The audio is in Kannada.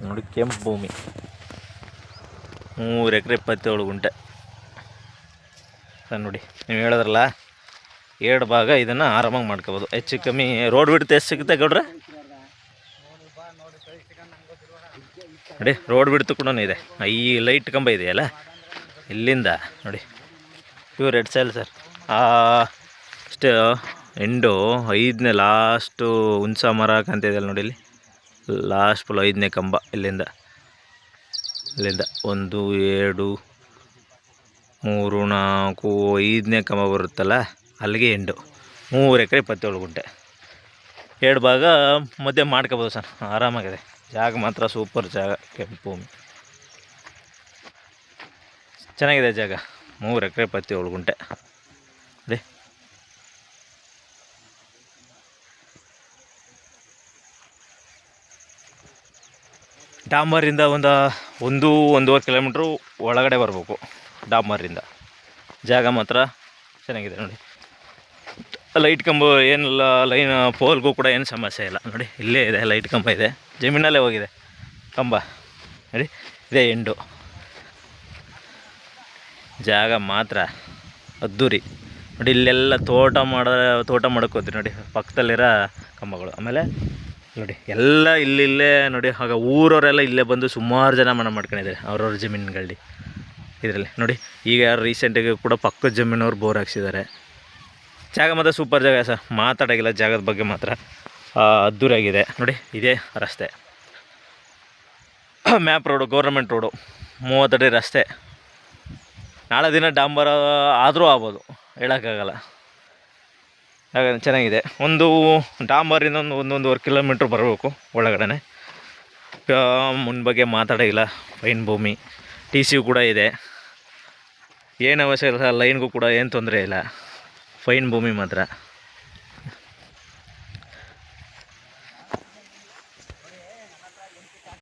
ನೋಡಿ ಕೆಂಪು ಭೂಮಿ 3 ಎಕರೆ 27 ಗುಂಟೆ ನೋಡಿ. ನೀವು ಹೇಳಿದ್ರಲ್ಲ 2 ಭಾಗ ಇದನ್ನು ಆರಾಮಾಗಿ ಮಾಡ್ಕೋಬೋದು. ಹೆಚ್ಚು ಕಮ್ಮಿ ರೋಡ್ ಬಿಡ್ತು ಎಷ್ಟು ಸಿಗುತ್ತೆ ಗೌಡ್ರೆ? ನೋಡಿ ರೋಡ್ ಬಿಡ್ತು ಕೂಡ ಇದೆ. ಈ ಲೈಟ್ ಕಂಬ ಇದೆಯಲ್ಲ ಇಲ್ಲಿಂದ ನೋಡಿ ಪ್ಯೂರ್ ರೆಡ್ ಸೈಲ್ ಸರ್. ಅಷ್ಟೇ ಎಂಡು 5ನೇ ಲಾಸ್ಟು ಹುಣಸ ಮರ ಕಾಣ್ತಿದೆಯಲ್ಲ ನೋಡಿ, ಇಲ್ಲಿ ಲಾಸ್ಟ್ ಫುಲ್ 5ನೇ ಕಂಬ. ಇಲ್ಲಿಂದ 1 2 3 4 5ನೇ ಕಂಬ ಬರುತ್ತಲ್ಲ ಅಲ್ಲಿಗೆ ಎಂಡು. 3 ಎಕರೆ 27 ಗುಂಟೆ 2 ಭಾಗ ಮಧ್ಯೆ ಮಾಡ್ಕೋಬೋದು ಸರ್, ಆರಾಮಾಗಿದೆ. ಜಾಗ ಮಾತ್ರ ಸೂಪರ್ ಜಾಗ, ಕೆಂಪು ಭೂಮಿ ಚೆನ್ನಾಗಿದೆ ಜಾಗ. 3 ಎಕರೆ 27 ಗುಂಟೆ ಅದೇ. ಡಾಂಬರಿಂದ 1-1.5 ಕಿಲೋಮೀಟ್ರು ಒಳಗಡೆ ಬರಬೇಕು ಡಾಂಬರಿಂದ. ಜಾಗ ಮಾತ್ರ ಚೆನ್ನಾಗಿದೆ ನೋಡಿ. ಲೈಟ್ ಕಂಬ ಏನಿಲ್ಲ, ಲೈನ್ ಪೋಲ್ಗೂ ಕೂಡ ಏನು ಸಮಸ್ಯೆ ಇಲ್ಲ ನೋಡಿ. ಇಲ್ಲೇ ಇದೆ ಲೈಟ್ ಕಂಬ ಇದೆ, ಜಮೀನಲ್ಲೇ ಹೋಗಿದೆ ಕಂಬ ನೋಡಿ. ಇದೇ ಎಂಡು. ಜಾಗ ಮಾತ್ರ ಅದ್ದೂರಿ ನೋಡಿ. ಇಲ್ಲೆಲ್ಲ ತೋಟ ಮಾಡೋಕ್ಕೋತೀವಿ ನೋಡಿ, ಪಕ್ಕದಲ್ಲಿರೋ ಕಂಬಗಳು. ಆಮೇಲೆ ನೋಡಿ ಎಲ್ಲ ಇಲ್ಲೇ ನೋಡಿ. ಆಗ ಊರವರೆಲ್ಲ ಇಲ್ಲೇ ಬಂದು ಸುಮಾರು ಜನ ಮನೆ ಮಾಡ್ಕೊಂಡಿದ್ದಾರೆ ಅವ್ರವ್ರ ಜಮೀನುಗಳಲ್ಲಿ. ಇದರಲ್ಲಿ ನೋಡಿ ಈಗ ರೀಸೆಂಟಾಗಿ ಕೂಡ ಪಕ್ಕದ ಜಮೀನವ್ರು ಬೋರ್ ಹಾಕ್ಸಿದ್ದಾರೆ. ಜಾಗ ಮಾತ್ರ ಸೂಪರ್ ಜಾಗ ಸರ್, ಮಾತಾಡೋಂಗಿಲ್ಲ. ಜಾಗದ ಬಗ್ಗೆ ಮಾತ್ರ ಅದ್ದೂರಿಯಾಗಿದೆ ನೋಡಿ. ಇದೇ ರಸ್ತೆ, ಮ್ಯಾಪ್ ರೋಡು, ಗೌರ್ಮೆಂಟ್ ರೋಡು, 30 ಅಡಿ ರಸ್ತೆ. ನಾಳೆ ದಿನ ಡಾಂಬರ ಆದರೂ ಆಗ್ಬೋದು, ಹೇಳೋಕ್ಕಾಗಲ್ಲ. ಹಾಗಾಗಿ ಚೆನ್ನಾಗಿದೆ. ಡಾಂಬರಿಂದ 1-1.5 ಕಿಲೋಮೀಟ್ರ್ ಬರಬೇಕು ಒಳಗಡೆ. ಮುನ್ನ ಬಗ್ಗೆ ಮಾತಾಡೋಂಗಿಲ್ಲ. ಫೈನ್ ಭೂಮಿ, TC ಕೂಡ ಇದೆ, ಏನು ಅವಶ್ಯ ಇಲ್ಲ. ಲೈನ್ಗೂ ಕೂಡ ಏನು ತೊಂದರೆ ಇಲ್ಲ. ಫೈನ್ ಭೂಮಿ ಮಾತ್ರ.